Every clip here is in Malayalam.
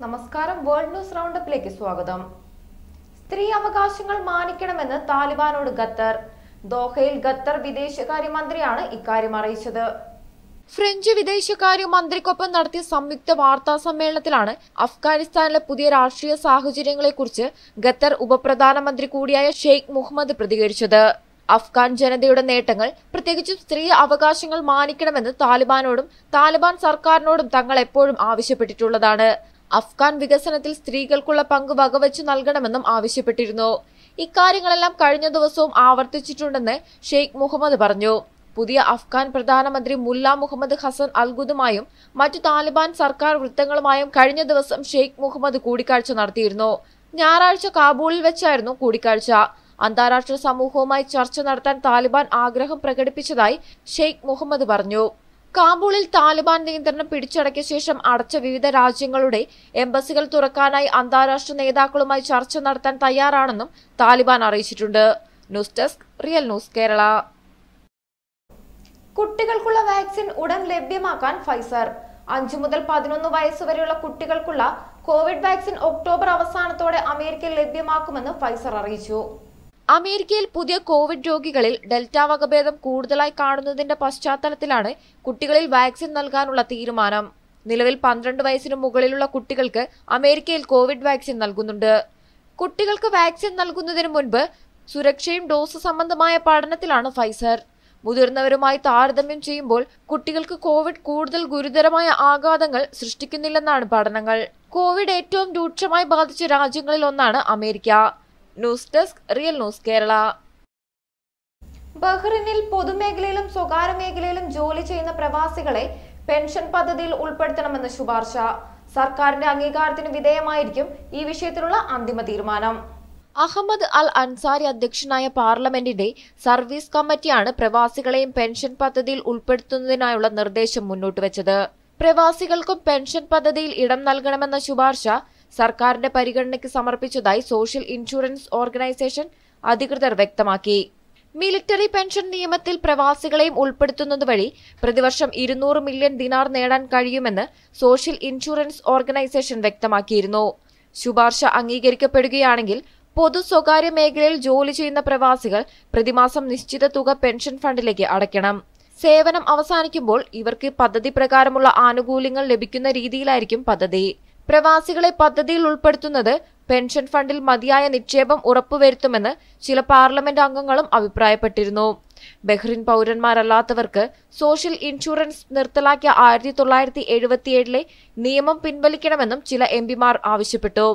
നമസ്കാരം, വേൾഡ് ന്യൂസ് റൗണ്ടപ്പിലേക്ക് സ്വാഗതം. സ്ത്രീ അവകാശങ്ങൾ മാനിക്കണമെന്ന് താലിബാനോട് ഖത്തർ. ദോഹയിൽ ഖത്തർ വിദേശകാര്യമന്ത്രിയാണ് ഇക്കാര്യം അറിയിച്ചത്. ഫ്രഞ്ച് വിദേശകാര്യമന്ത്രിക്കൊപ്പം നടത്തിയ സംയുക്ത വാർത്താ സമ്മേളനത്തിലാണ് അഫ്ഗാനിസ്ഥാനിലെ പുതിയ രാഷ്ട്രീയ സാഹചര്യങ്ങളെക്കുറിച്ച് ഖത്തർ ഉപപ്രധാനമന്ത്രി കൂടിയായ ഷെയ്ഖ് മുഹമ്മദ് പ്രതികരിച്ചത്. അഫ്ഗാൻ ജനതയുടെ നേട്ടങ്ങൾ, പ്രത്യേകിച്ചും സ്ത്രീ അവകാശങ്ങൾ മാനിക്കണമെന്ന് താലിബാനോടും താലിബാൻ സർക്കാരിനോടും തങ്ങൾ എപ്പോഴും ആവശ്യപ്പെട്ടിട്ടുള്ളതാണ്. അഫ്ഗാൻ വികസനത്തിൽ സ്ത്രീകൾക്കുള്ള പങ്ക് വകവെച്ചു നൽകണമെന്നും ആവശ്യപ്പെട്ടിരുന്നു. ഇക്കാര്യങ്ങളെല്ലാം കഴിഞ്ഞ ദിവസവും ആവർത്തിച്ചിട്ടുണ്ടെന്ന് ഷെയ്ഖ് മുഹമ്മദ് പറഞ്ഞു. പുതിയ അഫ്ഗാൻ പ്രധാനമന്ത്രി മുല്ല മുഹമ്മദ് ഹസൻ അൽഗുദുമായും മറ്റു താലിബാൻ സർക്കാർ വൃത്തങ്ങളുമായും കഴിഞ്ഞ ദിവസം ഷെയ്ഖ് മുഹമ്മദ് കൂടിക്കാഴ്ച നടത്തിയിരുന്നു. ഞായറാഴ്ച കാബൂളിൽ വെച്ചായിരുന്നു കൂടിക്കാഴ്ച. അന്താരാഷ്ട്ര സമൂഹവുമായി ചർച്ച നടത്താൻ താലിബാൻ ആഗ്രഹം പ്രകടിപ്പിച്ചതായി ഷെയ്ഖ് മുഹമ്മദ് പറഞ്ഞു. കാബൂളിൽ താലിബാൻ നിയന്ത്രണം പിടിച്ചടക്കിയ ശേഷം അടച്ച വിവിധ രാജ്യങ്ങളുടെ എംബസികൾ തുറക്കാനായി അന്താരാഷ്ട്ര നേതാക്കളുമായി ചർച്ച നടത്താൻ തയ്യാറാണെന്നും താലിബാൻ അറിയിച്ചിട്ടുണ്ട്. News desk, real news Kerala. കുട്ടികൾക്കുള്ള വാക്സിൻ ഉടൻ ലഭ്യമാക്കാൻ ഫൈസർ. 5 മുതൽ 11 വയസ്സുവരെയുള്ള കുട്ടികൾക്കുള്ള കോവിഡ് വാക്സിൻ ഒക്ടോബർ അവസാനത്തോടെ അമേരിക്കയിൽ ലഭ്യമാക്കുമെന്ന് ഫൈസർ അറിയിച്ചു. അമേരിക്കയിൽ പുതിയ കോവിഡ് രോഗികളിൽ ഡെൽറ്റ വകഭേദം കൂടുതലായി കാണുന്നതിന്റെ പശ്ചാത്തലത്തിലാണ് കുട്ടികളിൽ വാക്സിൻ നൽകാനുള്ള തീരുമാനം. നിലവിൽ 12 വയസ്സിന് മുകളിലുള്ള കുട്ടികൾക്ക് അമേരിക്കയിൽ കോവിഡ് വാക്സിൻ നൽകുന്നുണ്ട്. കുട്ടികൾക്ക് വാക്സിൻ നൽകുന്നതിന് മുൻപ് സുരക്ഷയും ഡോസ് സംബന്ധമായ പഠനത്തിലാണ് ഫൈസർ. മുതിർന്നവരുമായി താരതമ്യം ചെയ്യുമ്പോൾ കുട്ടികൾക്ക് കോവിഡ് കൂടുതൽ ഗുരുതരമായ ആഘാതങ്ങൾ സൃഷ്ടിക്കുന്നില്ലെന്നാണ് പഠനങ്ങൾ. കോവിഡ് ഏറ്റവും രൂക്ഷമായി ബാധിച്ച രാജ്യങ്ങളിൽ ഒന്നാണ് America. News desk, real news Kerala. ബഹ്റിനിൽ പൊതുമേഖലയിലും സ്വകാര്യ മേഖലയിലും ജോലി ചെയ്യുന്ന പ്രവാസികളെ പെൻഷൻ പദ്ധതിയിൽ ഉൾപ്പെടുത്തണമെന്ന് ശുപാർശ. സർക്കാരിന്റെ അംഗീകാരത്തിന് വിധേയമായിരിക്കും ഈ വിഷയത്തിലുള്ള അന്തിമ തീരുമാനം. അഹമ്മദ് അൽ അൻസാരി അധ്യക്ഷനായ പാർലമെന്റിന്റെ സർവീസ് കമ്മിറ്റിയാണ് പ്രവാസികളെയും പെൻഷൻ പദ്ധതിയിൽ ഉൾപ്പെടുത്തുന്നതിനായുള്ള നിർദ്ദേശം മുന്നോട്ട് വെച്ചത്. പ്രവാസികൾക്കും പെൻഷൻ പദ്ധതിയിൽ ഇടം നൽകണമെന്ന ശുപാർശ സർക്കാരിന്റെ പരിഗണനയ്ക്ക് സമർപ്പിച്ചതായി സോഷ്യൽ ഇൻഷുറൻസ് ഓർഗനൈസേഷൻ അധികൃതർ വ്യക്തമാക്കി. മിലിറ്ററി പെൻഷൻ നിയമത്തിൽ പ്രവാസികളെയും ഉൾപ്പെടുത്തുന്നത് വഴി പ്രതിവർഷം 200 മില്യൺ ദിനാർ നേടാൻ കഴിയുമെന്ന് സോഷ്യൽ ഇൻഷുറൻസ് ഓർഗനൈസേഷൻ വ്യക്തമാക്കിയിരുന്നു. ശുപാർശ അംഗീകരിക്കപ്പെടുകയാണെങ്കിൽ പൊതു സ്വകാര്യ മേഖലയിൽ ജോലി ചെയ്യുന്ന പ്രവാസികൾ പ്രതിമാസം നിശ്ചിത തുക പെൻഷൻ ഫണ്ടിലേക്ക് അടയ്ക്കണം. സേവനം അവസാനിക്കുമ്പോൾ ഇവർക്ക് പദ്ധതി പ്രകാരമുള്ള ആനുകൂല്യങ്ങൾ ലഭിക്കുന്ന രീതിയിലായിരിക്കും പദ്ധതി. പ്രവാസികളെ പദ്ധതിയിൽ ഉൾപ്പെടുത്തുന്നത് പെൻഷൻ ഫണ്ടിൽ മതിയായ നിക്ഷേപം ഉറപ്പുവരുത്തുമെന്ന് ചില പാർലമെന്റ് അംഗങ്ങളും അഭിപ്രായപ്പെട്ടിരുന്നു. ബഹ്റിൻ പൗരന്മാരല്ലാത്തവർക്ക് സോഷ്യൽ ഇൻഷുറൻസ് നിർത്തലാക്കിയ 1977 നിയമം പിൻവലിക്കണമെന്നും ചില എംപിമാർ ആവശ്യപ്പെട്ടു.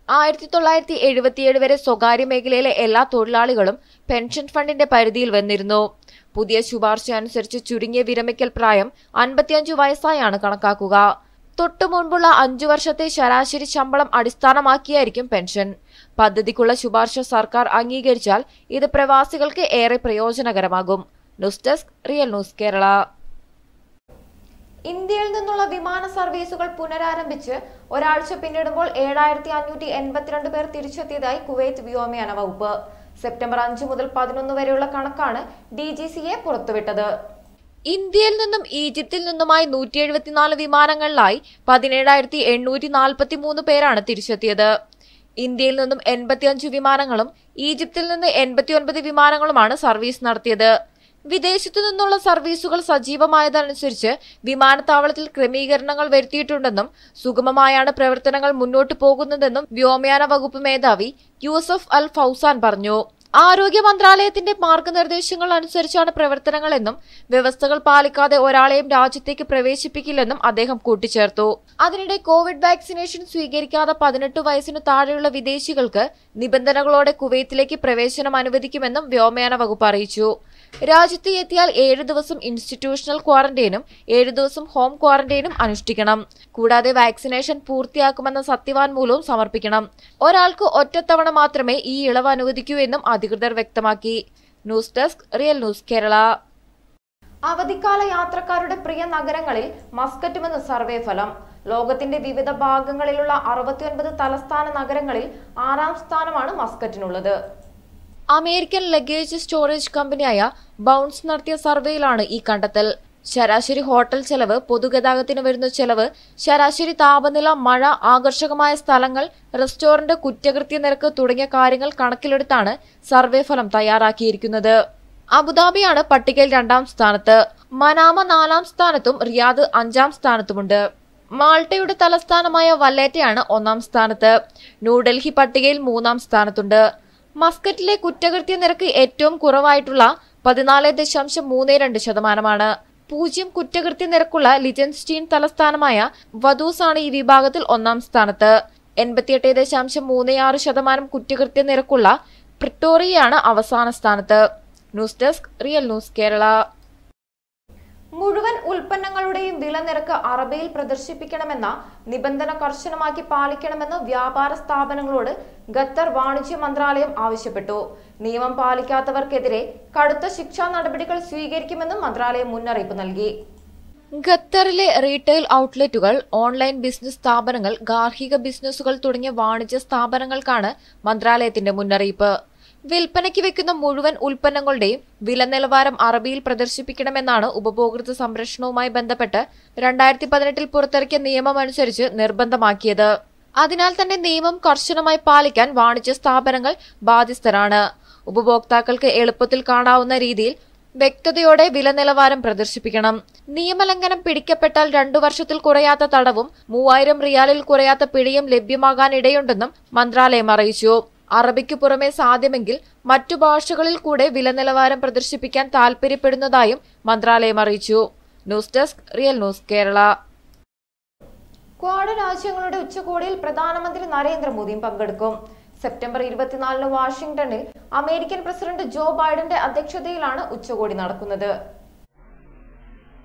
1977 വരെ സ്വകാര്യ മേഖലയിലെ എല്ലാ തൊഴിലാളികളും പെൻഷൻ ഫണ്ടിന്റെ പരിധിയിൽ വന്നിരുന്നു. പുതിയ ശുപാർശ അനുസരിച്ച് ചുരുങ്ങിയ വിരമിക്കൽ പ്രായം 55 വയസ്സായാണ് കണക്കാക്കുക. തൊട്ടു മുൻപുള്ള 5 വർഷത്തെ ശരാശരി ശമ്പളം അടിസ്ഥാനമാക്കിയായിരിക്കും പെൻഷൻ. പദ്ധതിക്കുള്ള ശുപാർശ സർക്കാർ അംഗീകരിച്ചാൽ ഇത് പ്രവാസികൾക്ക് ഏറെ പ്രയോജനകരമാകും. News desk, real news Kerala. ഇന്ത്യയിൽ നിന്നുള്ള വിമാന സർവീസുകൾ പുനരാരംഭിച്ച് ഒരാഴ്ച പിന്നിടുമ്പോൾ 7582 പേർ തിരിച്ചെത്തിയതായി കുവൈത്ത് വ്യോമയാന വകുപ്പ്. സെപ്റ്റംബർ 5 മുതൽ 11 വരെയുള്ള കണക്കാണ് DGCA പുറത്തുവിട്ടത്. ഇന്ത്യയിൽ നിന്നും ഈജിപ്തിൽ നിന്നുമായി 174 വിമാനങ്ങളിലായി 17,843 പേരാണ് തിരിച്ചെത്തിയത്. ഇന്ത്യയിൽ നിന്നും 85 വിമാനങ്ങളും ഈജിപ്തിൽ നിന്ന് 89 വിമാനങ്ങളുമാണ് സർവീസ് നടത്തിയത്. വിദേശത്തു നിന്നുള്ള സർവീസുകൾ സജീവമായതനുസരിച്ച് വിമാനത്താവളത്തിൽ ക്രമീകരണങ്ങൾ വരുത്തിയിട്ടുണ്ടെന്നും സുഗമമായാണ് പ്രവർത്തനങ്ങൾ മുന്നോട്ടു പോകുന്നതെന്നും വ്യോമയാന വകുപ്പ് മേധാവി യൂസഫ് അൽ ഫൗസാൻ പറഞ്ഞു. ആരോഗ്യ മന്ത്രാലയത്തിന്റെ മാർഗനിർദ്ദേശങ്ങൾ അനുസരിച്ചാണ് പ്രവർത്തനങ്ങളെന്നും വ്യവസ്ഥകൾ പാലിക്കാതെ ഒരാളെയും രാജ്യത്തേക്ക് പ്രവേശിപ്പിക്കില്ലെന്നും അദ്ദേഹം കൂട്ടിച്ചേർത്തു. അതിനിടെ കോവിഡ് വാക്സിനേഷൻ സ്വീകരിക്കാതെ 18 വയസ്സിനു താഴെയുള്ള വിദേശികൾക്ക് നിബന്ധനകളോടെ കുവൈത്തിലേക്ക് പ്രവേശനം അനുവദിക്കുമെന്നും വ്യോമയാന വകുപ്പ് അറിയിച്ചു. രാജ്യത്ത് എത്തിയാൽ 7 ദിവസം ഇൻസ്റ്റിറ്റ്യൂഷണൽ ക്വാറന്റൈനും 7 ദിവസം ഹോം ക്വാറന്റൈനും അനുഷ്ഠിക്കണം. കൂടാതെ വാക്സിനേഷൻ പൂർത്തിയാക്കുമെന്ന സത്യവാങ്മൂലവും സമർപ്പിക്കണം. ഒരാൾക്ക് ഒറ്റത്തവണ മാത്രമേ ഈ ഇളവ് അനുവദിക്കൂ എന്നും അധികൃതർ വ്യക്തമാക്കി. News desk, real news Kerala. അവധിക്കാല യാത്രക്കാരുടെ പ്രിയ നഗരങ്ങളിൽ മസ്കറ്റുമെന്ന് സർവേ ഫലം. ലോകത്തിന്റെ വിവിധ ഭാഗങ്ങളിലുള്ള 69 തലസ്ഥാന നഗരങ്ങളിൽ 6ാം സ്ഥാനമാണ് മസ്കറ്റിനുള്ളത്. അമേരിക്കൻ ലഗേജ് സ്റ്റോറേജ് കമ്പനിയായ ബൗൺസ് നടത്തിയ സർവേയിലാണ് ഈ കണ്ടെത്തൽ. ശരാശരി ഹോട്ടൽ ചെലവ്, പൊതുഗതാഗതത്തിന് വരുന്ന ചെലവ്, ശരാശരി താപനില, മഴ, ആകർഷകമായ സ്ഥലങ്ങൾ, റെസ്റ്റോറന്റ്, കുറ്റകൃത്യ നിരക്ക് തുടങ്ങിയ കാര്യങ്ങൾ കണക്കിലെടുത്താണ് സർവേ ഫലം തയ്യാറാക്കിയിരിക്കുന്നത്. അബുദാബിയാണ് പട്ടികയിൽ 2ാം സ്ഥാനത്ത്. മനാമ 4ാം സ്ഥാനത്തും റിയാദ് 5ാം സ്ഥാനത്തുമുണ്ട്. മാൾട്ടയുടെ തലസ്ഥാനമായ വല്ലേറ്റയാണ് 1ാം സ്ഥാനത്ത്. ന്യൂഡൽഹി പട്ടികയിൽ 3ാം സ്ഥാനത്തുണ്ട്. മസ്കറ്റിലെ കുറ്റകൃത്യ നിരക്ക് ഏറ്റവും കുറവായിട്ടുള്ള 14.32%. 0 കുറ്റകൃത്യ നിരക്കുള്ള ലിജൻസ്റ്റീൻ തലസ്ഥാനമായ വദൂസ് ആണ് ഈ വിഭാഗത്തിൽ 1ാം സ്ഥാനത്ത്. 88.36% കുറ്റകൃത്യ നിരക്കുള്ള പ്രിട്ടോറിയയാണ് അവസാന സ്ഥാനത്ത്. News desk, real news Kerala. മുഴുവൻ ഉൽപ്പന്നങ്ങളുടെയും വില നിരക്ക് അറബിയിൽ പ്രദർശിപ്പിക്കണമെന്ന നിബന്ധന കർശനമാക്കി പാലിക്കണമെന്ന് വ്യാപാര സ്ഥാപനങ്ങളോട് ഖത്തർ വാണിജ്യ മന്ത്രാലയം ആവശ്യപ്പെട്ടു. നിയമം പാലിക്കാത്തവർക്കെതിരെ കടുത്ത ശിക്ഷാ നടപടികൾ സ്വീകരിക്കുമെന്നും മന്ത്രാലയം മുന്നറിയിപ്പ് നൽകി. ഖത്തറിലെ റീറ്റെയിൽ ഔട്ട്ലെറ്റുകൾ, ഓൺലൈൻ ബിസിനസ് സ്ഥാപനങ്ങൾ, ഗാർഹിക ബിസിനസ്സുകൾ തുടങ്ങിയ വാണിജ്യ സ്ഥാപനങ്ങൾക്കാണ് മന്ത്രാലയത്തിന്റെ മുന്നറിയിപ്പ്. വിൽപ്പനയ്ക്ക് വെക്കുന്ന മുഴുവൻ ഉൽപ്പന്നങ്ങളുടെയും വില നിലവാരം അറബിയിൽ പ്രദർശിപ്പിക്കണമെന്നാണ് ഉപഭോക്തൃ സംരക്ഷണവുമായി ബന്ധപ്പെട്ട് 2018 പുറത്തിറക്കിയ നിയമമനുസരിച്ച് നിർബന്ധമാക്കിയത്. അതിനാൽ തന്നെ നിയമം കർശനമായി പാലിക്കാൻ വാണിജ്യ സ്ഥാപനങ്ങൾ ബാധ്യസ്ഥരാണ്. ഉപഭോക്താക്കൾക്ക് എളുപ്പത്തിൽ കാണാവുന്ന രീതിയിൽ വ്യക്തതയോടെ വില നിലവാരം പ്രദർശിപ്പിക്കണം. നിയമലംഘനം പിടിക്കപ്പെട്ടാൽ 2 വർഷത്തിൽ കുറയാത്ത തടവും 3000 റിയാലിൽ കുറയാത്ത പിഴയും ലഭ്യമാകാനിടയുണ്ടെന്നും മന്ത്രാലയം അറിയിച്ചു. അറബിക്ക് പുറമെ സാധ്യമെങ്കിൽ മറ്റു ഭാഷകളിൽ കൂടെ വില നിലവാരം പ്രദർശിപ്പിക്കാൻ താൽപര്യപ്പെടുന്നതായും മന്ത്രാലയം അറിയിച്ചു. News desk, real news Kerala. Quad രാജ്യങ്ങളുടെ ഉച്ചകോടിയിൽ പ്രധാനമന്ത്രി നരേന്ദ്രമോദിയും പങ്കെടുക്കും. സെപ്റ്റംബർ 24 വാഷിംഗ്ടണിൽ അമേരിക്കൻ പ്രസിഡന്റ് ജോ ബൈഡന്റെ അധ്യക്ഷതയിലാണ് ഉച്ചകോടി നടക്കുന്നത്.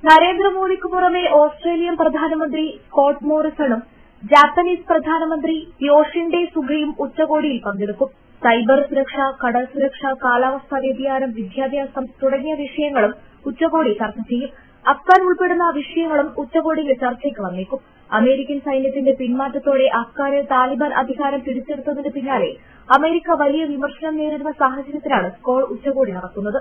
നരേന്ദ്രമോദിക്ക് പുറമെ ഓസ്ട്രേലിയൻ പ്രധാനമന്ത്രി സ്കോട്ട് മോറിസണും ജാപ്പനീസ് പ്രധാനമന്ത്രി യോഷിൻഡെ സുഗയും ഉച്ചകോടിയിൽ പങ്കെടുക്കും. സൈബർ സുരക്ഷ, കടൽ സുരക്ഷ, കാലാവസ്ഥാ വ്യതിയാനം, വിദ്യാഭ്യാസം തുടങ്ങിയ വിഷയങ്ങളും ഉച്ചകോടി ചർച്ച ചെയ്യും. അഫ്ഗാൻ ഉൾപ്പെടുന്ന വിഷയങ്ങളും ഉച്ചകോടിയിൽ ചർച്ചയ്ക്ക് വന്നേക്കും. അമേരിക്കൻ സൈന്യത്തിന്റെ പിന്മാറ്റത്തോടെ അഫ്ഗാനിൽ താലിബാൻ അധികാരം പിടിച്ചെടുത്തതിന് പിന്നാലെ അമേരിക്ക വലിയ വിമർശനം നേരിടുന്ന സാഹചര്യത്തിലാണ് സ്ക്വാഡ് ഉച്ചകോടി നടക്കുന്നത്.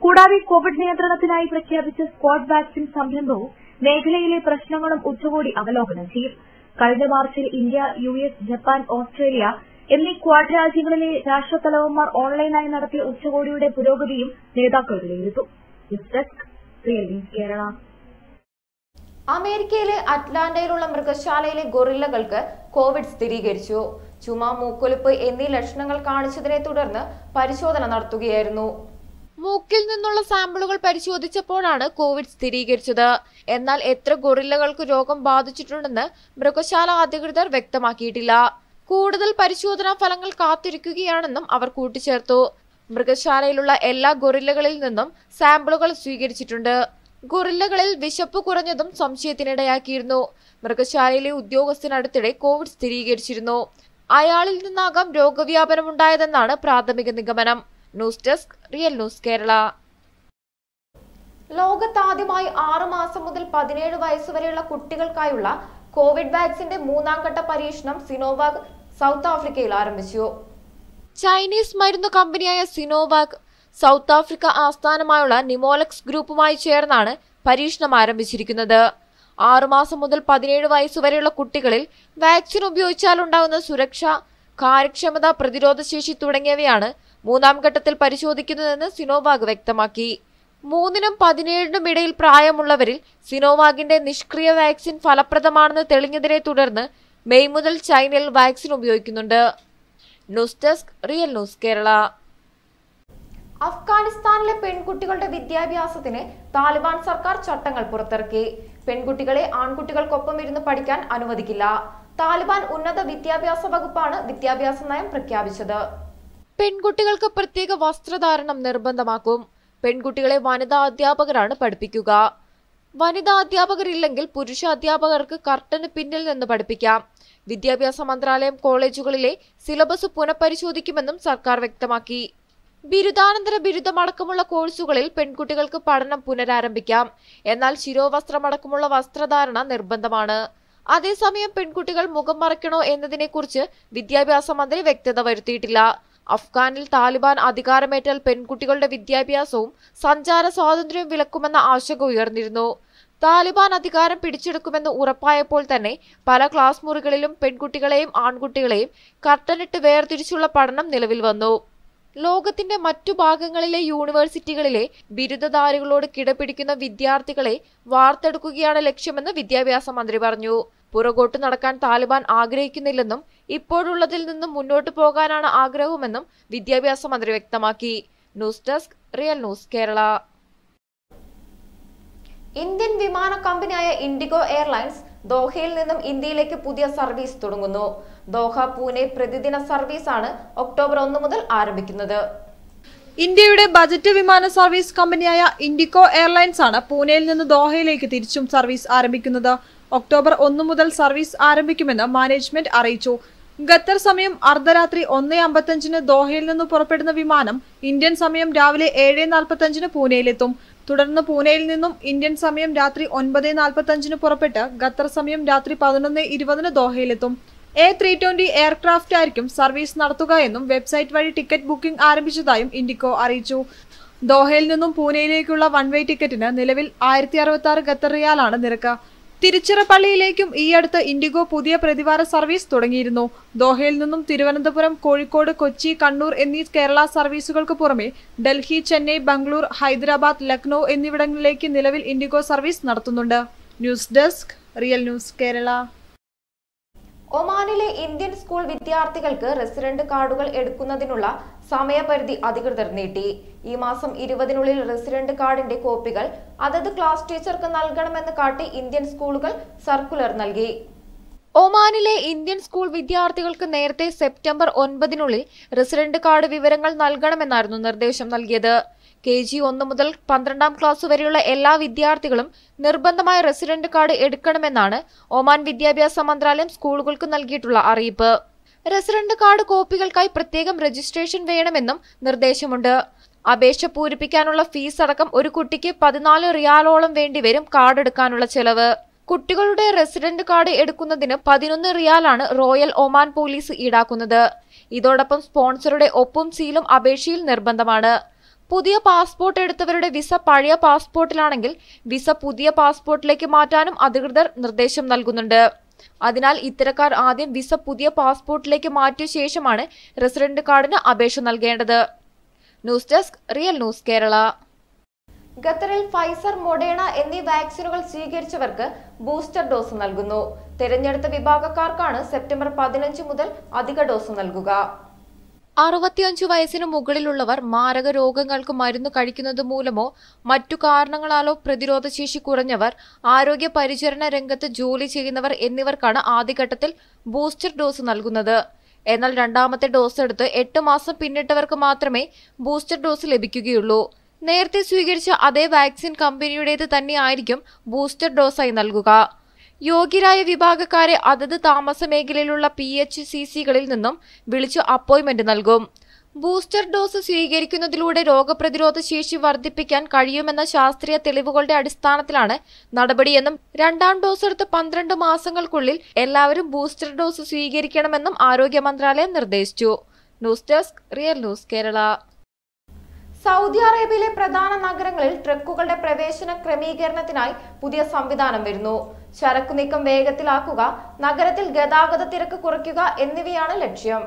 കൂടാതെ കോവിഡ് നിയന്ത്രണത്തിനായി പ്രഖ്യാപിച്ച സ്ക്വാഡ് വാക്സിൻ സംരംഭവും മേഖലയിലെ പ്രശ്നങ്ങളും ഉച്ചകോടി അവലോകനം ചെയ്യും. കഴിഞ്ഞ മാർച്ചിൽ ഇന്ത്യ, US, ജപ്പാൻ, ഓസ്ട്രേലിയ എന്നീ ക്വാഡ് രാജ്യങ്ങളിലെ രാഷ്ട്രത്തലവന്മാർ ഓൺലൈനായി നടത്തിയ ഉച്ചകോടിയുടെ പുരോഗതിയും നേതാക്കൾ വിലയിരുത്തും. News desk, real news Kerala. അമേരിക്കയിലെ അറ്റ്ലാന്റയിലുള്ള മൃഗശാലയിലെ ഗൊറില്ലകൾക്ക് കോവിഡ് സ്ഥിരീകരിച്ചു. ചുമ, മൂക്കൊലിപ്പ് എന്നീ ലക്ഷണങ്ങൾ കാണിച്ചതിനെ തുടർന്ന് പരിശോധന നടത്തുകയായിരുന്നു. മൂക്കിൽ നിന്നുള്ള സാമ്പിളുകൾ പരിശോധിച്ചപ്പോഴാണ് കോവിഡ് സ്ഥിരീകരിച്ചത്. എന്നാൽ എത്ര ഗൊറില്ലകൾക്ക് രോഗം ബാധിച്ചിട്ടുണ്ടെന്ന് മൃഗശാല അധികൃതർ വ്യക്തമാക്കിയിട്ടില്ല. കൂടുതൽ പരിശോധനാ ഫലങ്ങൾ കാത്തിരിക്കുകയാണെന്നും അവർ കൂട്ടിച്ചേർത്തു. മൃഗശാലയിലുള്ള എല്ലാ ഗൊറില്ലകളിൽ നിന്നും സാമ്പിളുകൾ സ്വീകരിച്ചിട്ടുണ്ട്. ഗൊറില്ലകളിൽ വിശപ്പ് കുറഞ്ഞതും സംശയത്തിനിടയാക്കിയിരുന്നു. മൃഗശാലയിലെ ഉദ്യോഗസ്ഥനടുത്തിടെ കോവിഡ് സ്ഥിരീകരിച്ചിരുന്നു. അയാളിൽ നിന്നാകാം രോഗവ്യാപനമുണ്ടായതെന്നാണ് പ്രാഥമിക നിഗമനം. News desk, real news Kerala. ലോകത്താദ്യമായി 6 മാസം മുതൽ 17 വയസ്സുവരെയുള്ള കുട്ടികൾക്കായുള്ള കോവിഡ് വാക്സിന്റെ 3ാം ഘട്ട പരീക്ഷണം സിനോവാക് സൗത്ത് ആഫ്രിക്കയിൽ ആരംഭിച്ചു. ചൈനീസ് മരുന്ന് കമ്പനിയായ സിനോവാക് സൗത്ത് ആഫ്രിക്ക ആസ്ഥാനമായുള്ള നിമോലക്സ് ഗ്രൂപ്പുമായി ചേർന്നാണ് പരീക്ഷണം ആരംഭിച്ചിരിക്കുന്നത്. 6 മാസം മുതൽ 17 വയസ്സുവരെയുള്ള കുട്ടികളിൽ വാക്സിൻ ഉപയോഗിച്ചാലുണ്ടാകുന്ന സുരക്ഷ, കാര്യക്ഷമത, പ്രതിരോധശേഷി തുടങ്ങിയവയാണ് 3ാം ഘട്ടത്തിൽ പരിശോധിക്കുന്നതെന്ന് സിനോവാക് വ്യക്തമാക്കി. 3നും 17നും ഇടയിൽ പ്രായമുള്ളവരിൽ സിനോവാകിന്റെ നിഷ്ക്രിയ വാക്സിൻ ഫലപ്രദമാണെന്ന് തെളിഞ്ഞതിനെ തുടർന്ന് മെയ് മുതൽ ചൈനയിൽ വാക്സിൻ ഉപയോഗിക്കുന്നുണ്ട്. News desk, real news Kerala. അഫ്ഗാനിസ്ഥാനിലെ പെൺകുട്ടികളുടെ വിദ്യാഭ്യാസത്തിന് താലിബാൻ സർക്കാർ ചട്ടങ്ങൾ പുറത്തിറക്കി. പെൺകുട്ടികളെ ആൺകുട്ടികൾക്കൊപ്പം ഇരുന്ന് പഠിക്കാൻ അനുവദിക്കില്ല. താലിബാൻ ഉന്നത വിദ്യാഭ്യാസ വകുപ്പാണ് വിദ്യാഭ്യാസ നയം പ്രഖ്യാപിച്ചത്. പെൺകുട്ടികൾക്ക് പ്രത്യേക വസ്ത്രധാരണം നിർബന്ധമാക്കും. പെൺകുട്ടികളെ വനിതാ അധ്യാപകരാണ് പഠിപ്പിക്കുക. വനിതാ അധ്യാപകരില്ലെങ്കിൽ പുരുഷ അധ്യാപകർക്ക് കർട്ടന് പിന്നിൽ നിന്ന് പഠിപ്പിക്കാം. വിദ്യാഭ്യാസ മന്ത്രാലയം കോളേജുകളിലെ സിലബസ് പുനഃപരിശോധിക്കുമെന്നും സർക്കാർ വ്യക്തമാക്കി. ബിരുദാനന്തര ബിരുദമടക്കമുള്ള കോഴ്സുകളിൽ പെൺകുട്ടികൾക്ക് പഠനം പുനരാരംഭിക്കാം. എന്നാൽ ശിരോവസ്ത്രമടക്കമുള്ള വസ്ത്രധാരണ നിർബന്ധമാണ്. അതേസമയം പെൺകുട്ടികൾ മുഖം മറയ്ക്കണോ എന്നതിനെക്കുറിച്ച് വിദ്യാഭ്യാസ മന്ത്രി വ്യക്തത വരുത്തിയിട്ടില്ല. അഫ്ഗാനിൽ താലിബാൻ അധികാരമേറ്റാൽ പെൺകുട്ടികളുടെ വിദ്യാഭ്യാസവും സഞ്ചാര സ്വാതന്ത്ര്യവും വിലക്കുമെന്ന ആശങ്ക ഉയർന്നിരുന്നു. താലിബാൻ അധികാരം പിടിച്ചെടുക്കുമെന്ന് ഉറപ്പായപ്പോൾ തന്നെ പല ക്ലാസ് മുറികളിലും പെൺകുട്ടികളെയും ആൺകുട്ടികളെയും കർട്ടനിട്ട് വേർതിരിച്ചുള്ള പഠനം നിലവിൽ വന്നു. ലോകത്തിന്റെ മറ്റു ഭാഗങ്ങളിലെ യൂണിവേഴ്സിറ്റികളിലെ ബിരുദധാരികളോട് കിടപിടിക്കുന്ന വിദ്യാർത്ഥികളെ വാർത്തെടുക്കുകയാണ് ലക്ഷ്യമെന്ന് വിദ്യാഭ്യാസ മന്ത്രി പറഞ്ഞു. പുറകോട്ട് നടക്കാൻ താലിബാൻ ആഗ്രഹിക്കുന്നില്ലെന്നും ഇപ്പോഴുള്ളതിൽ നിന്നും മുന്നോട്ടു പോകാനാണ് ആഗ്രഹമെന്നും വിദ്യാഭ്യാസ മന്ത്രി വ്യക്തമാക്കി. News desk real news Kerala. Indian വിമാന കമ്പനിയായ ഇൻഡിഗോ എയർലൈൻസ് ദോഹയിൽ നിന്നും ഇന്ത്യയിലേക്ക് പുതിയ സർവീസ് തുടങ്ങുന്നു. ദോഹ പൂനെ പ്രതിദിന സർവീസാണ് ഒക്ടോബർ 1 മുതൽ ആരംഭിക്കുന്നത്. ഇന്ത്യയുടെ ബജറ്റ് വിമാന സർവീസ് കമ്പനിയായ ഇൻഡിഗോ എയർലൈൻസ് ആണ് പൂനെയിൽ നിന്ന് ദോഹയിലേക്ക് തിരിച്ചും സർവീസ് ആരംഭിക്കുന്നത്. ഒക്ടോബർ 1 മുതൽ സർവീസ് ആരംഭിക്കുമെന്ന് മാനേജ്മെന്റ് അറിയിച്ചു. ഖത്തർ സമയം അർദ്ധരാത്രി 1:55 ദോഹയിൽ നിന്ന് പുറപ്പെടുന്ന വിമാനം ഇന്ത്യൻ സമയം രാവിലെ 7:45 പൂനെയിലെത്തും. തുടർന്ന് പൂനെയിൽ നിന്നും ഇന്ത്യൻ സമയം രാത്രി 9:45 പുറപ്പെട്ട് ഖത്തർ സമയം രാത്രി 11:20 ദോഹയിലെത്തും. A320 എയർക്രാഫ്റ്റ് ആയിരിക്കും സർവീസ് നടത്തുക എന്നും വെബ്സൈറ്റ് വഴി ടിക്കറ്റ് ബുക്കിംഗ് ആരംഭിച്ചതായും ഇൻഡിഗോ അറിയിച്ചു. ദോഹയിൽ നിന്നും പൂനെയിലേക്കുള്ള വൺ വേ ടിക്കറ്റിന് നിലവിൽ 1066 ഖത്തർ റിയാലാണ് നിരക്ക്. തിരുച്ചിറപ്പള്ളിയിലേക്കും ഈ അടുത്ത് ഇൻഡിഗോ പുതിയ പ്രതിവാര സർവീസ് തുടങ്ങിയിരുന്നു. ദോഹയിൽ നിന്നും തിരുവനന്തപുരം, കോഴിക്കോട്, കൊച്ചി, കണ്ണൂർ എന്നീ കേരള സർവീസുകൾക്ക് പുറമെ ഡൽഹി, ചെന്നൈ, ബംഗളൂർ, ഹൈദരാബാദ്, ലക്നൌ എന്നിവിടങ്ങളിലേക്ക് നിലവിൽ ഇൻഡിഗോ സർവീസ് നടത്തുന്നുണ്ട്. News desk real news Kerala. ഒമാനിലെ ഇന്ത്യൻ സ്കൂൾ വിദ്യാർത്ഥികൾക്ക് റെസിഡന്റ് കാർഡുകൾ എടുക്കുന്നതിനുള്ള സമയപരിധി അധികൃതർ നീട്ടി. ഈ മാസം 20-നുള്ളിൽ റെസിഡന്റ് കാർഡിന്റെ കോപ്പികൾ അതത് ക്ലാസ് ടീച്ചർക്ക് നൽകണമെന്ന് കാട്ടി ഇന്ത്യൻ സ്കൂളുകൾ സർക്കുലർ നൽകി. ഒമാനിലെ ഇന്ത്യൻ സ്കൂൾ വിദ്യാർത്ഥികൾക്ക് നേരത്തെ സെപ്റ്റംബർ 9-നുള്ളിൽ റെസിഡന്റ് കാർഡ് വിവരങ്ങൾ നൽകണമെന്നായിരുന്നു നിർദ്ദേശം നൽകിയത്. KG 1 മുതൽ 12ാം ക്ലാസ് വരെയുള്ള എല്ലാ വിദ്യാർത്ഥികളും നിർബന്ധമായ റെസിഡന്റ് കാർഡ് എടുക്കണമെന്നാണ് ഒമാൻ വിദ്യാഭ്യാസ മന്ത്രാലയം സ്കൂളുകൾക്ക് നൽകിയിട്ടുള്ള അറിയിപ്പ്. റെസിഡന്റ് കാർഡ് കോപ്പികൾക്കായി പ്രത്യേകം രജിസ്ട്രേഷൻ വേണമെന്നും നിർദ്ദേശമുണ്ട്. അപേക്ഷ പൂരിപ്പിക്കാനുള്ള ഫീസ് അടക്കം ഒരു കുട്ടിക്ക് 14 റിയാലോളം വേണ്ടിവരും കാർഡ് എടുക്കാനുള്ള ചെലവ്. കുട്ടികളുടെ റെസിഡന്റ് കാർഡ് എടുക്കുന്നതിന് 11 റിയാലാണ് റോയൽ ഒമാൻ പോലീസ് ഈടാക്കുന്നത്. ഇതോടൊപ്പം സ്പോൺസറുടെ ഒപ്പും സീലും അപേക്ഷയിൽ നിർബന്ധമാണ്. പുതിയ പാസ്പോർട്ട് എടുത്തവരുടെ വിസ പഴയ പാസ്പോർട്ടിലാണെങ്കിൽ വിസ പുതിയ പാസ്പോർട്ടിലേക്ക് മാറ്റാനും അധികൃതർ നിർദ്ദേശം നൽകുന്നുണ്ട്. അതിനാൽ ഇത്തരക്കാർ ആദ്യം വിസ പുതിയ പാസ്പോർട്ടിലേക്ക് മാറ്റിയ ശേഷമാണ് റെസിഡന്റ് കാർഡിന് അപേക്ഷ നൽകേണ്ടത്. News desk real news Kerala. ഖത്തറിൽ ഫൈസർ, മൊഡേണ എന്നീ വാക്സിനുകൾ സ്വീകരിച്ചവർക്ക് ബൂസ്റ്റർ ഡോസ് നൽകുന്നു. തെരഞ്ഞെടുത്ത വിഭാഗക്കാർക്കാണ് സെപ്റ്റംബർ 15 മുതൽ അധിക ഡോസ് നൽകുക. 65 വയസ്സിന് മുകളിലുള്ളവർ, മാരക രോഗങ്ങൾക്ക് മരുന്ന് കഴിക്കുന്നത് മൂലമോ മറ്റു കാരണങ്ങളാലോ പ്രതിരോധശേഷി കുറഞ്ഞവർ, ആരോഗ്യ പരിചരണ രംഗത്ത് ജോലി ചെയ്യുന്നവർ എന്നിവർക്കാണ് ആദ്യഘട്ടത്തിൽ ബൂസ്റ്റർ ഡോസ് നൽകുന്നത്. എന്നാൽ രണ്ടാമത്തെ ഡോസ് എടുത്ത് 8 മാസം പിന്നിട്ടവർക്ക് മാത്രമേ ബൂസ്റ്റർ ഡോസ് ലഭിക്കുകയുള്ളൂ. നേരത്തെ സ്വീകരിച്ച അതേ വാക്സിൻ കമ്പനിയുടേത് തന്നെയായിരിക്കും ബൂസ്റ്റർ ഡോസായി നൽകുക. യോഗ്യരായ വിഭാഗക്കാരെ അതത് താമസ മേഖലയിലുള്ള PHCCകളിൽ നിന്നും വിളിച്ചു അപ്പോയിന്റ്മെന്റ് നൽകും. ബൂസ്റ്റർ ഡോസ് സ്വീകരിക്കുന്നതിലൂടെ രോഗപ്രതിരോധ ശേഷി വർദ്ധിപ്പിക്കാൻ കഴിയുമെന്ന ശാസ്ത്രീയ തെളിവുകളുടെ അടിസ്ഥാനത്തിലാണ് നടപടിയെന്നും രണ്ടാം ഡോസ് എടുത്ത് 12 മാസങ്ങൾക്കുള്ളിൽ എല്ലാവരും ബൂസ്റ്റർ ഡോസ് സ്വീകരിക്കണമെന്നും ആരോഗ്യ മന്ത്രാലയം നിർദ്ദേശിച്ചു. News desk real news Kerala. Saudi അറേബ്യയിലെ പ്രധാന നഗരങ്ങളിൽ ട്രക്കുകളുടെ പ്രവേശന ക്രമീകരണത്തിനായി പുതിയ സംവിധാനം വരുന്നു. ചരക്കു നീക്കം വേഗത്തിലാക്കുക, നഗരത്തിൽ ഗതാഗത തിരക്ക് കുറയ്ക്കുക എന്നിവയാണ് ലക്ഷ്യം.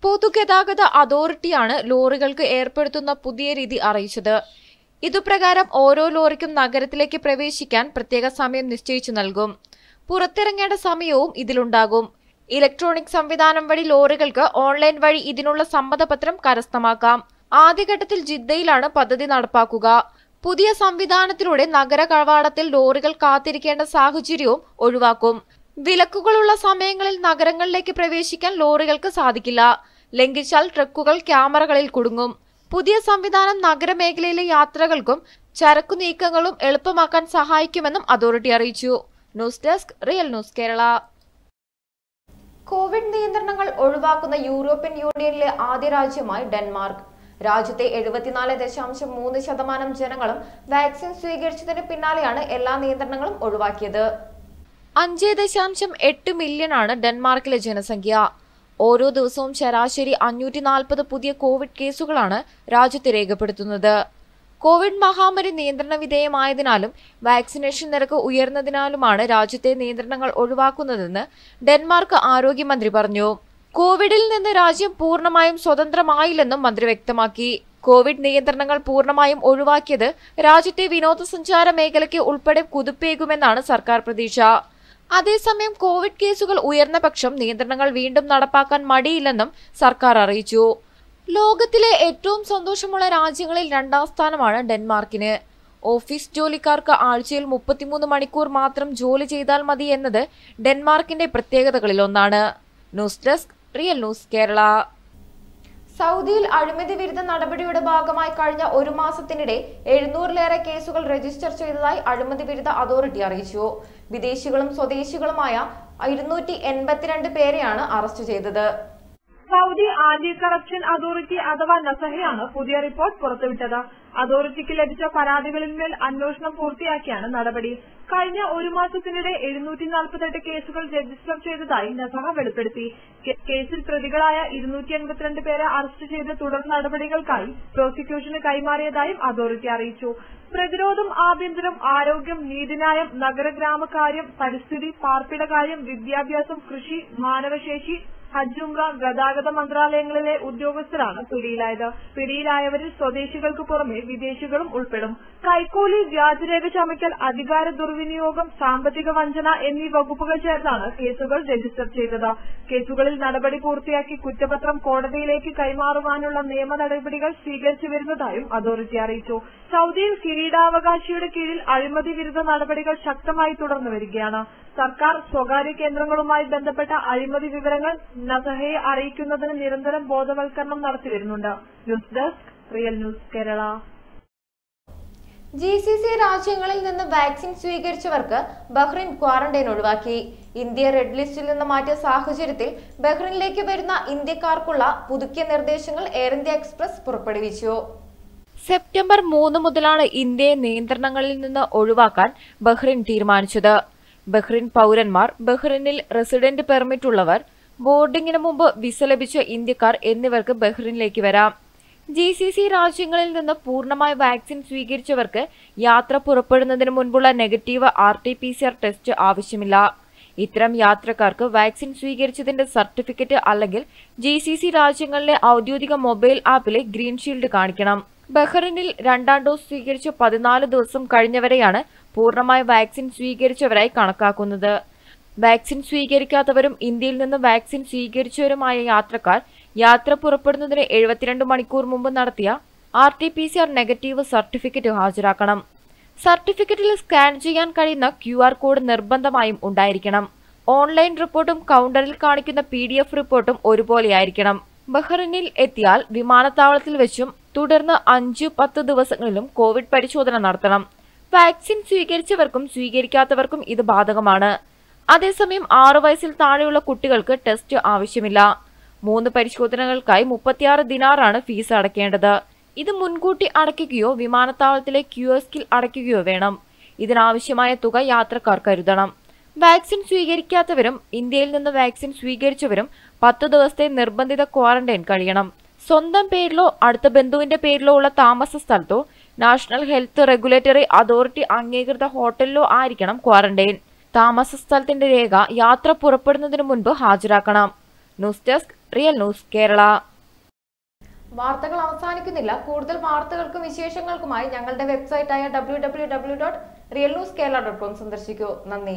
പൊതുഗതാഗത അതോറിറ്റിയാണ് ലോറികൾക്ക് ഏർപ്പെടുത്തുന്ന പുതിയ രീതി അറിയിച്ചത്. ഇതുപ്രകാരം ഓരോ ലോറിക്കും നഗരത്തിലേക്ക് പ്രവേശിക്കാൻ പ്രത്യേക സമയം നിശ്ചയിച്ചു നൽകും. പുറത്തിറങ്ങേണ്ട സമയവും ഇതിലുണ്ടാകും. ഇലക്ട്രോണിക് സംവിധാനം വഴി ലോറികൾക്ക് ഓൺലൈൻ വഴി ഇതിനുള്ള സമ്മതപത്രം കരസ്ഥമാക്കാം. ആദ്യഘട്ടത്തിൽ ജിദ്ദയിലാണ് പദ്ധതി നടപ്പാക്കുക. പുതിയ സംവിധാനത്തിലൂടെ നഗര കവാടത്തിൽ ലോറികൾ കാത്തിരിക്കേണ്ട സാഹചര്യവും ഒഴിവാക്കും. വിലക്കുകളുള്ള സമയങ്ങളിൽ നഗരങ്ങളിലേക്ക് പ്രവേശിക്കാൻ ലോറികൾക്ക് സാധിക്കില്ല. ലംഘിച്ചാൽ ട്രക്കുകൾ ക്യാമറകളിൽ കുടുങ്ങും. പുതിയ സംവിധാനം നഗരമേഖലയിലെ യാത്രകൾക്കും ചരക്കു നീക്കങ്ങളും എളുപ്പമാക്കാൻ സഹായിക്കുമെന്നും അതോറിറ്റി അറിയിച്ചു. News desk real news Kerala. Covid നിയന്ത്രണങ്ങൾ ഒഴിവാക്കുന്ന യൂറോപ്യൻ യൂണിയനിലെ ആദ്യ രാജ്യമായി ഡെൻമാർക്ക്. രാജ്യത്തെ 74.3% ജനങ്ങളും വാക്സിൻ സ്വീകരിച്ചതിന് പിന്നാലെയാണ് എല്ലാ നിയന്ത്രണങ്ങളും ഒഴിവാക്കിയത്. 5.8 മില്യണാണ് ഡെൻമാർക്കിലെ ജനസംഖ്യ. ഓരോ ദിവസവും ശരാശരി 540 പുതിയ കോവിഡ് കേസുകളാണ് രാജ്യത്ത് രേഖപ്പെടുത്തുന്നത്. കോവിഡ് മഹാമാരി നിയന്ത്രണ വിധേയമായതിനാലും വാക്സിനേഷൻ നിരക്ക് ഉയർന്നതിനാലുമാണ് രാജ്യത്തെ നിയന്ത്രണങ്ങൾ ഒഴിവാക്കുന്നതെന്ന് ഡെൻമാർക്ക് ആരോഗ്യമന്ത്രി പറഞ്ഞു. കോവിഡിൽ നിന്ന് രാജ്യം പൂർണ്ണമായും സ്വതന്ത്രമായില്ലെന്നും മന്ത്രി വ്യക്തമാക്കി. കോവിഡ് നിയന്ത്രണങ്ങൾ പൂർണ്ണമായും ഒഴിവാക്കിയത് രാജ്യത്തെ വിനോദസഞ്ചാര മേഖലയ്ക്ക് ഉൾപ്പെടെ കുതിപ്പേകുമെന്നാണ് സർക്കാർ പ്രതീക്ഷ. അതേസമയം കോവിഡ് കേസുകൾ ഉയർന്ന പക്ഷം നിയന്ത്രണങ്ങൾ വീണ്ടും നടപ്പാക്കാൻ മടിയില്ലെന്നും സർക്കാർ അറിയിച്ചു. ലോകത്തിലെ ഏറ്റവും സന്തോഷമുള്ള രാജ്യങ്ങളിൽ 2ാം സ്ഥാനമാണ് ഡെൻമാർക്കിന്. ഓഫീസ് ജോലിക്കാർക്ക് ആഴ്ചയിൽ 33 മണിക്കൂർ മാത്രം ജോലി ചെയ്താൽ മതി എന്നത് ഡെൻമാർക്കിന്റെ പ്രത്യേകതകളിലൊന്നാണ്. News desk real news Kerala. സൗദിയിൽ അഴിമതി വിരുദ്ധ നടപടിയുടെ ഭാഗമായി കഴിഞ്ഞ ഒരു മാസത്തിനിടെ 700-ലേറെ കേസുകൾ രജിസ്റ്റർ ചെയ്തതായി അഴിമതി വിരുദ്ധ അതോറിറ്റി അറിയിച്ചു. വിദേശികളും സ്വദേശികളുമായ 282 പേരെയാണ് അറസ്റ്റ് ചെയ്തത്. സൗദി ആന്റി കറപ്ഷൻ അതോറിറ്റി അഥവാ നസഹയാണ് പുതിയ റിപ്പോർട്ട് പുറത്തുവിട്ടത്. അതോറിറ്റിക്ക് ലഭിച്ച പരാതികളിന്മേൽ അന്വേഷണം പൂർത്തിയാക്കിയാണ് നടപടി. കഴിഞ്ഞ ഒരു മാസത്തിനിടെ 748 കേസുകൾ രജിസ്റ്റർ ചെയ്തതായി നസഹ വെളിപ്പെടുത്തി. കേസിൽ പ്രതികളായ 282 പേരെ അറസ്റ്റ് ചെയ്ത് തുടർ നടപടികൾക്കായി പ്രോസിക്യൂഷന് കൈമാറിയതായും അതോറിറ്റി അറിയിച്ചു. പ്രതിരോധം, ആഭ്യന്തരം, ആരോഗ്യം, നീതിന്യായം, നഗരഗ്രാമകാര്യം, പരിസ്ഥിതി, പാർപ്പിടകാര്യം, വിദ്യാഭ്യാസം, കൃഷി, മാനവശേഷി, ഹജ്ജ്, ഉംറ, ഗതാഗത മന്ത്രാലയങ്ങളിലെ ഉദ്യോഗസ്ഥരാണ് പിടിയിലായത്. പിടിയിലായവരിൽ സ്വദേശികൾക്ക് പുറമെ വിദേശികളും ഉൾപ്പെടും. കൈക്കൂലി, വ്യാജരേഖ ചമയ്ക്കൽ, അധികാര ദുർവിനിയോഗം, സാമ്പത്തിക വഞ്ചന എന്നീ വകുപ്പുകൾ ചേർത്താണ് കേസുകൾ രജിസ്റ്റർ ചെയ്തത്. കേസുകളിൽ നടപടി പൂർത്തിയാക്കി കുറ്റപത്രം കോടതിയിലേക്ക് കൈമാറുവാനുള്ള നിയമ നടപടികൾ സ്വീകരിച്ചു വരുന്നതായും അതോറിറ്റി അറിയിച്ചു. സൗദിയിൽ കിരീടാവകാശിയുടെ കീഴിൽ അഴിമതി വിരുദ്ധ നടപടികൾ ശക്തമായി തുടർന്നു വരികയാണ്. സർക്കാർ സ്വകാര്യ കേന്ദ്രങ്ങളുമായി ബന്ധപ്പെട്ട അഴിമതി വിവരങ്ങൾ നസഹയെ അറിയിക്കുന്നതിന് നിരന്തരം ബോധവൽക്കരണം നടത്തിവരുന്നുണ്ട്. News desk real news Kerala. GCC രാജ്യങ്ങളിൽ നിന്ന് വാക്സിൻ സ്വീകരിച്ചവർക്ക് ബഹ്റിൻ ക്വാറന്റൈൻ ഒഴിവാക്കി. ഇന്ത്യ റെഡ് ലിസ്റ്റിൽ നിന്ന് മാറ്റിയ സാഹചര്യത്തിൽ ബഹ്റിനിലേക്ക് വരുന്ന ഇന്ത്യക്കാർക്കുള്ള പുതുക്കിയ നിർദ്ദേശങ്ങൾ എയർ ഇന്ത്യ എക്സ്പ്രസ് പുറപ്പെടുവിച്ചു. സെപ്റ്റംബർ 3 മുതലാണ് ഇന്ത്യയെ നിയന്ത്രണങ്ങളിൽ നിന്ന് ഒഴിവാക്കാൻ ബഹ്റിൻ തീരുമാനിച്ചത്. ബഹ്റിൻ പൗരന്മാർ, ബഹ്റിനിൽ റെസിഡന്റ് പെർമിറ്റ് ഉള്ളവർ, ബോർഡിംഗിന് മുമ്പ് വിസ ലഭിച്ച ഇന്ത്യക്കാർ എന്നിവർക്ക് ബഹ്റിനിലേക്ക് വരാം. GCC രാജ്യങ്ങളിൽ നിന്ന് പൂർണ്ണമായി വാക്സിൻ സ്വീകരിച്ചവർക്ക് യാത്ര പുറപ്പെടുന്നതിന് മുൻപുള്ള നെഗറ്റീവ് RT-PCR ടെസ്റ്റ് ആവശ്യമില്ല. ഇത്തരം യാത്രക്കാർക്ക് വാക്സിൻ സ്വീകരിച്ചതിന്റെ സർട്ടിഫിക്കറ്റ് അല്ലെങ്കിൽ GCC രാജ്യങ്ങളിലെ ഔദ്യോഗിക മൊബൈൽ ആപ്പിലെ ഗ്രീൻ ഷീൽഡ് കാണിക്കണം. ബഹ്റിനിൽ 2ാം ഡോസ് സ്വീകരിച്ച് 14 ദിവസം കഴിഞ്ഞവരെയാണ് പൂർണ്ണമായി വാക്സിൻ സ്വീകരിച്ചവരായി കണക്കാക്കുന്നത്. വാക്സിൻ സ്വീകരിക്കാത്തവരും ഇന്ത്യയിൽ നിന്ന് വാക്സിൻ സ്വീകരിച്ചവരുമായ യാത്രക്കാർ യാത്ര പുറപ്പെടുന്നതിന് 72 മണിക്കൂർ മുമ്പ് നടത്തിയ RT-PCR നെഗറ്റീവ് സർട്ടിഫിക്കറ്റ് ഹാജരാക്കണം. സർട്ടിഫിക്കറ്റിൽ സ്കാൻ ചെയ്യാൻ കഴിയുന്ന QR കോഡ് നിർബന്ധമായും ഉണ്ടായിരിക്കണം. ഓൺലൈൻ റിപ്പോർട്ടും കൗണ്ടറിൽ കാണിക്കുന്ന PDF റിപ്പോർട്ടും ഒരുപോലെയായിരിക്കണം. ബഹ്റിനിൽ എത്തിയാൽ വിമാനത്താവളത്തിൽ വെച്ചും തുടർന്ന് 5-10 ദിവസങ്ങളിലും കോവിഡ് പരിശോധന നടത്തണം. വാക്സിൻ സ്വീകരിച്ചവർക്കും സ്വീകരിക്കാത്തവർക്കും ഇത് ബാധകമാണ്. അതേസമയം 6 വയസ്സിൽ താഴെയുള്ള കുട്ടികൾക്ക് ടെസ്റ്റ് ആവശ്യമില്ല. 3 പരിശോധനകൾക്കായി 36 ദിനാറാണ് ഫീസ് അടയ്ക്കേണ്ടത്. ഇത് മുൻകൂട്ടി അടയ്ക്കുകയോ വിമാനത്താവളത്തിലെ കിയോസ്കിൽ അടയ്ക്കുകയോ വേണം. ഇതിനാവശ്യമായ തുക യാത്രക്കാർ കരുതണം. വാക്സിൻ സ്വീകരിക്കാത്തവരും ഇന്ത്യയിൽ നിന്ന് വാക്സിൻ സ്വീകരിച്ചവരും 10 ദിവസത്തെ നിർബന്ധിത ക്വാറന്റൈൻ കഴിയണം. സ്വന്തം പേരിലോ അടുത്ത ബന്ധുവിന്റെ പേരിലോ ഉള്ള താമസ സ്ഥലത്തോ നാഷണൽ ഹെൽത്ത് റെഗുലേറ്ററി അതോറിറ്റി അംഗീകൃത ഹോട്ടലിലോ ആയിരിക്കണം ക്വാറന്റൈൻ. താമസ സ്ഥലത്തിന്റെ രേഖ യാത്ര പുറപ്പെടുന്നതിന് മുൻപ് ഹാജരാക്കണം. News desk real news Kerala. വാർത്തകൾ അവസാനിക്കുന്നില്ല. കൂടുതൽ വാർത്തകൾക്കും വിശേഷങ്ങൾക്കുമായി ഞങ്ങളുടെ വെബ്സൈറ്റായ www.realnewskerala.com സന്ദർശിക്കൂ. നന്ദി.